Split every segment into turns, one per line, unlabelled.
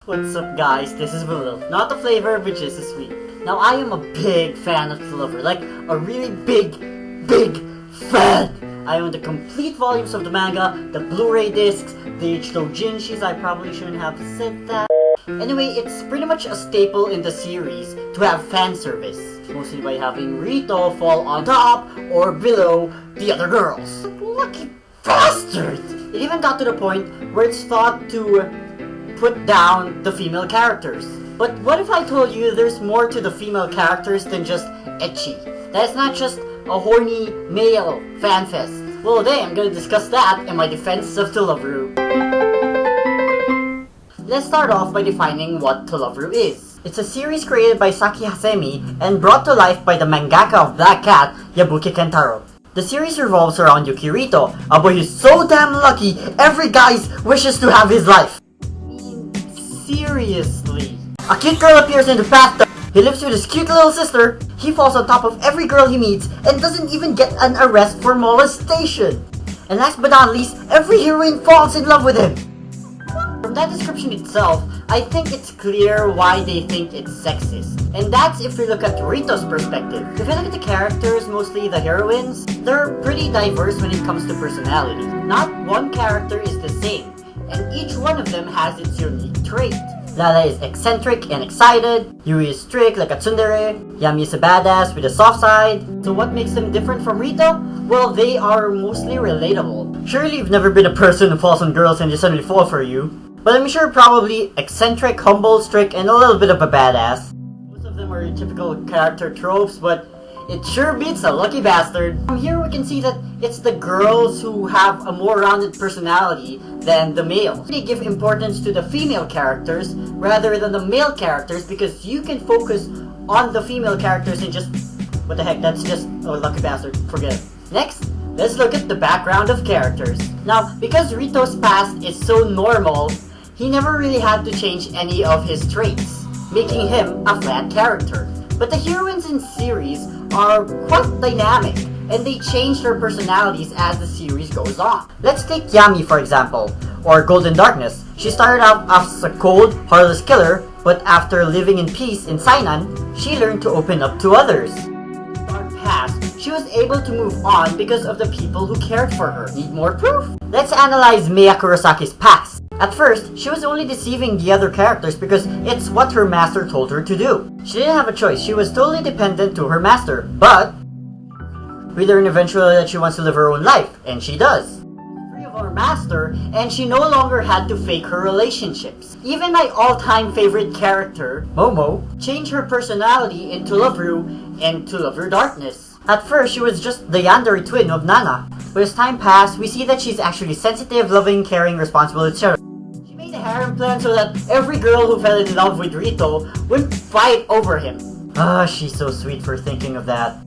What's up guys, this is Willow, not the flavor which is the sweet. Now I am a big fan of the lover, like a really big fan. I own the complete volumes of the manga, the Blu-ray discs, the doujinshis. I probably shouldn't have said that. Anyway, it's pretty much a staple in the series to have fan service, mostly by having Rito fall on top or below the other girls. Lucky bastard! It even got to the point where it's thought to put down the female characters. But what if I told you there's more to the female characters than just ecchi? That's not just a horny male fanfest. Well, today I'm gonna discuss that in my defense of Tulaveru. Let's start off by defining what Tulaveru is. It's a series created by Saki Hasemi and brought to life by the mangaka of Black Cat, Yabuki Kentaro. The series revolves around Yukirito, a boy who's so damn lucky every guy wishes to have his life. Seriously. A cute girl appears in the bathtub. He lives with his cute little sister. He falls on top of every girl he meets and doesn't even get an arrest for molestation. And last but not least, every heroine falls in love with him. From that description itself, I think it's clear why they think it's sexist. And that's if we look at Rito's perspective. If you look at the characters, mostly the heroines, they're pretty diverse when it comes to personality. Not one character is the same, and each one of them has its unique trait. Lala is eccentric and excited, Yui is strict like a tsundere, Yami is a badass with a soft side. So what makes them different from Rito? Well, they are mostly relatable. Surely you've never been a person who falls on girls and they suddenly fall for you. But I'm sure probably eccentric, humble, strict, and a little bit of a badass. Most of them are your typical character tropes, but it sure beats a lucky bastard. From here we can see that it's the girls who have a more rounded personality than the males. They give importance to the female characters rather than the male characters because you can focus on the female characters and just... what the heck, that's just... oh, lucky bastard, forget it. Next, let's look at the background of characters. Now, because Rito's past is so normal, he never really had to change any of his traits, making him a flat character. But the heroines in series are quite dynamic, and they change their personalities as the series goes on. Let's take Yami for example, or Golden Darkness. She started out as a cold, heartless killer, but after living in peace in Sainan, she learned to open up to others. Dark past, she was able to move on because of the people who cared for her. Need more proof? Let's analyze Mia Kurosaki's past. At first, she was only deceiving the other characters because it's what her master told her to do. She didn't have a choice, she was totally dependent to her master, but we learn eventually that she wants to live her own life, and she does. Free of her master, and she no longer had to fake her relationships. Even my all-time favorite character, Momo, changed her personality in Tulaveru and Tulaveru Darkness. At first, she was just the yandere twin of Nana, but as time passed, we see that she's actually sensitive, loving, caring, responsible, etc. She made a harem plan so that every girl who fell in love with Rito would fight over him. Ah, she's so sweet for thinking of that.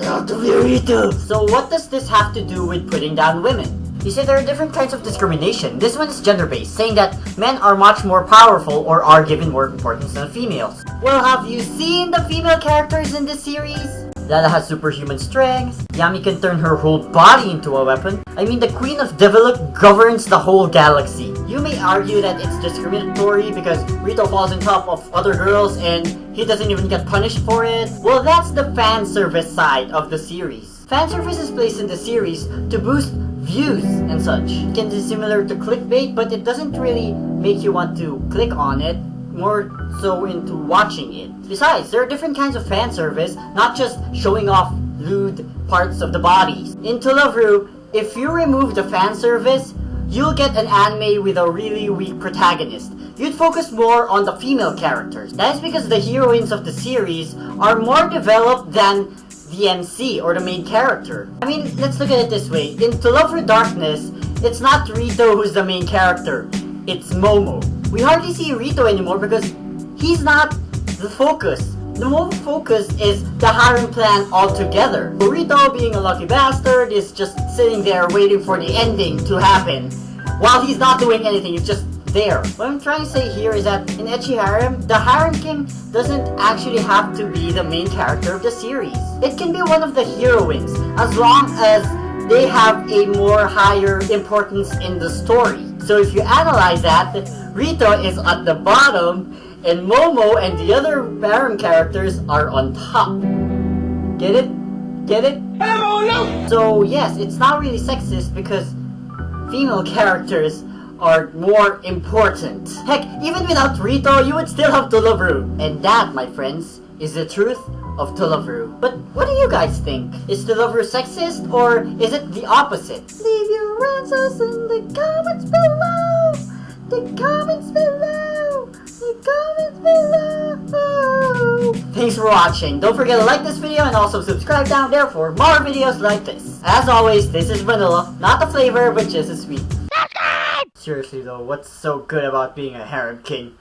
So what does this have to do with putting down women? You see, there are different kinds of discrimination. This one is gender-based, saying that men are much more powerful or are given more importance than females. Well, have you seen the female characters in this series? Lala has superhuman strength, Yami can turn her whole body into a weapon. I mean, the Queen of Deviluk governs the whole galaxy. You may argue that it's discriminatory because Rito falls on top of other girls and he doesn't even get punished for it. Well, that's the fan service side of the series. Fan service is placed in the series to boost views and such. It can be similar to clickbait, but it doesn't really make you want to click on it, more so into watching it. Besides, there are different kinds of fan service, not just showing off lewd parts of the bodies. In Tulaveru, if you remove the fan service, you'll get an anime with a really weak protagonist. You'd focus more on the female characters. That is because the heroines of the series are more developed than the MC or the main character. I mean, let's look at it this way. In Tulaveru Darkness, it's not Rito who's the main character, it's Momo. We hardly see Rito anymore because he's not the focus. The whole focus is the harem plan altogether. Rito, being a lucky bastard, is just sitting there waiting for the ending to happen while he's not doing anything, he's just there. What I'm trying to say here is that in ecchi harem, the harem king doesn't actually have to be the main character of the series. It can be one of the heroines as long as they have a more higher importance in the story. So if you analyze that, Rito is at the bottom, and Momo and the other harem characters are on top. Get it? Get it? So yes, it's not really sexist because female characters are more important. Heck, even without Rito, you would still have Tulavru. And that, my friends, is the truth of Tulavru. But what do you guys think? Is Tulavru sexist or is it the opposite? Leave your answers in the comments below. The comments below. The comments below. Thanks for watching. Don't forget to like this video and also subscribe down there for more videos like this. As always, this is vanilla, not the flavor, but just as sweet. Seriously though, what's so good about being a harem king?